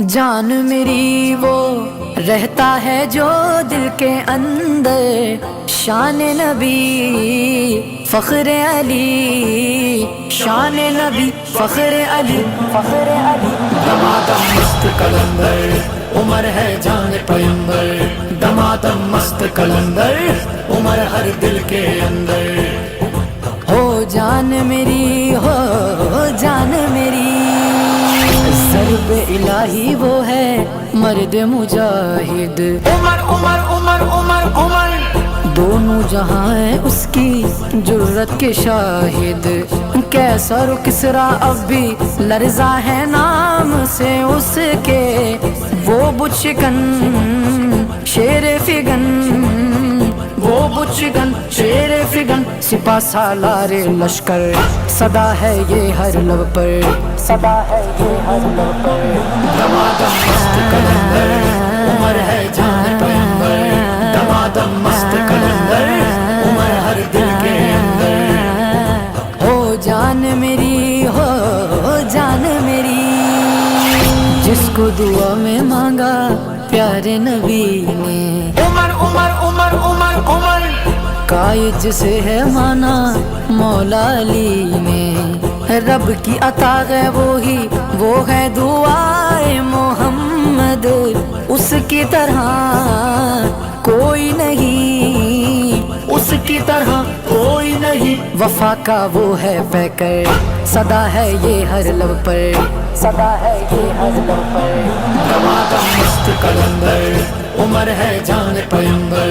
جان میری وہ رہتا ہے جو دل کے اندر، شان نبی فخر علی، شان نبی فخر علی، فخر علی۔ دمادم مست کلندر عمر ہے جان پیمبر، دمادم مست کلندر عمر ہر دل کے اندر۔ ہو جان میری، ہو جان میری، ضرب الہی وہ ہے مرد مجاہد، عمر عمر عمر عمر عمر، دونوں جہاں ہیں اس کی جرت کے شاہد، کیسر و کسریٰ اب بھی لرزا ہے نام سے اس کے، وہ بت شکن شیر فگن، وہ بت شکن شیر فگن، سپہ سالار لشکر، صدا ہے یہ ہر لب پر، صدا ہے یہ ہر لب پر۔ دمادم مست کلندر عمر ہے جان پیمبر، دمادم مست کلندر عمر ہر دل کے اندر۔ ہو جان میری، ہو جان میری، جس کو دعا میں مانگا پیارے نبی نے، عمر عمر عمر عمر عمر، قائد جسے ہے مانا مولا علی نے، رب کی عطا ہے وہی، وہ ہے دعائے محمد، اس کی طرح کوئی نہیں، اس کی طرح کوئی نہیں، وفا کا وہ ہے پیکر، صدا ہے یہ ہر لب پر، صدا ہے یہ ہر لب پر۔ دمادم مست کلندر عمر ہے جان پیمبر،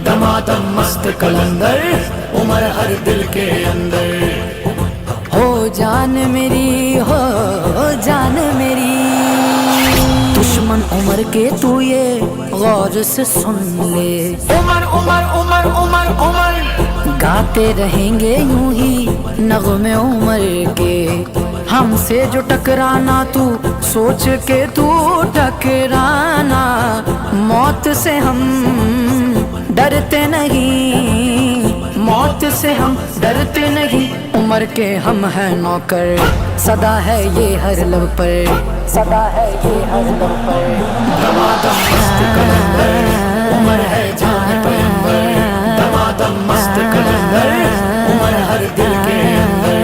دمادم مست کلندر عمر ہر دل کے اندر۔ ہو جان میری، ہو جان میری، دشمن عمر کے تو یہ غور سے سن لے، عمر عمر عمر عمر عمر، گاتے رہیں گے یوں ہی نغمے عمر کے، ہم سے جو ٹکرانا تو سوچ کے تو ٹکرانا، موت سے ہم ڈرتے نہیں، موت سے ہم ڈرتے نہیں، عمر کے ہم ہیں نوکر، صدا ہے یہ ہر لب پر، صدا ہے یہ ہر لب پر۔ دمادم مست کلندر عمر ہے جان پیمبر، دمادم مست کلندر عمر ہر دل کے اندر۔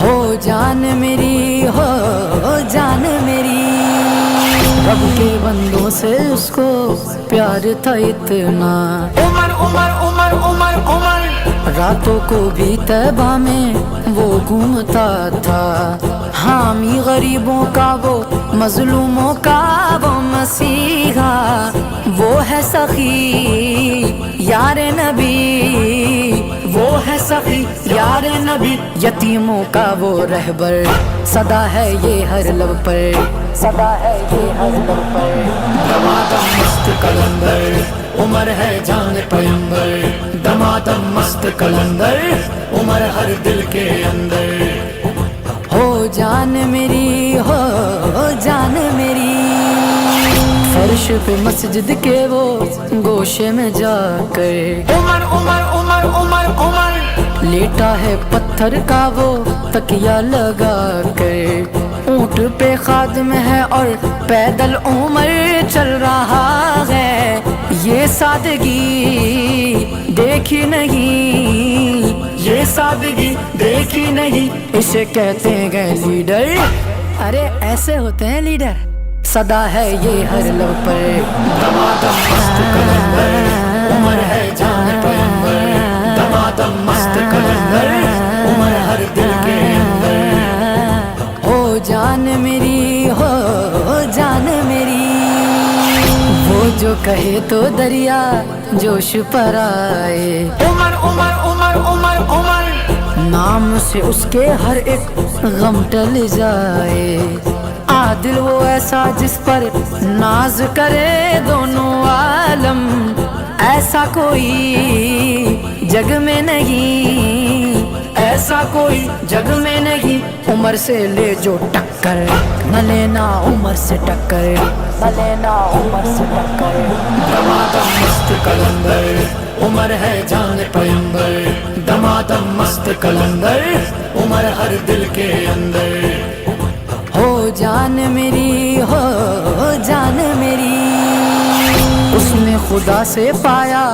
ہو جان میری، ہو جان میری، رب کے بندوں سے اس کو پیار تھا اتنا، عمر عمر عمر عمر عمر، راتوں کو بھی طیبہ میں وہ گھومتا تھا، حامی غریبوں کا وہ مظلوموں کا وہ مسیحا، وہ ہے سخی یار نبی، وہ ہے سخی یار نبی، یتیموں کا وہ رہبر، صدا ہے یہ ہر لب پر، صدا ہے یہ ہر لب پر۔ دمادم مست کلندر عمر ہے جان پیمبر، دمادم مست کلندر عمر ہر دل کے اندر۔ ہو جان میری، ہو جان میری، فرش پہ مسجد کے وہ گوشے میں جا کر، عمر عمر عمر عمر عمر، لیٹا ہے پتھر کا وہ تکیہ لگا کر، اونٹ پہ خادم ہے اور پیدل عمر چل رہا ہے، یہ سادگی دیکھی نہیں، یہ سادگی دیکھی نہیں، اسے کہتے ہیں لیڈر، ارے ایسے ہوتے ہیں لیڈر، صدا ہے یہ ہر لب پر۔ دمادم مست کلندر عمر ہے جان پیمبر، دمادم مست کلندر عمر ہر دل کے اندر۔ ہو جان میری، ہو جان میری، وہ جو کہے تو دریا جوش پر آئے، عمر عمر عمر عمر عمر، نام سے اس کے ہر ایک غم ٹل جائے، عادل وہ ایسا جس پر ناز کرے دونوں عالم، ایسا کوئی جگ میں نہیں، ایسا کوئی جگ میں نہیں، عمر سے لے جو ٹکر، نہ لینا عمر سے ٹکر، نہ لینا عمر سے ٹکر۔ دمادم مست کلندر عمر ہے جان پیمبر، دمادم مست کلندر عمر ہر دل کے اندر۔ ہو جان میری، بھی ہو جان میری۔ اس نے خدا سے پایا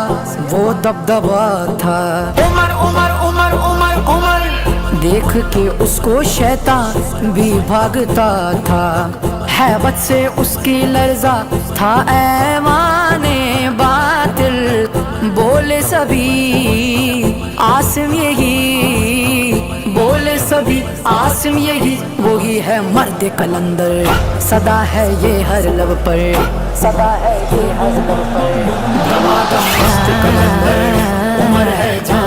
وہ دبدبا تھا، عمر عمر عمر عمر عمر، دیکھ کے اس کو شیطان بھی بھاگتا تھا، ہیبت سے اس کی لرزہ تھا ایوان باطل، بولے سبھی عاصم یہی، بولے سبھی عاصم یہی، وہی ہے مرد قلندر، صدا ہے یہ ہر لب پر، صدا ہے یہ ہر لب پر، دمادم مست قلندر، عمر ہے جان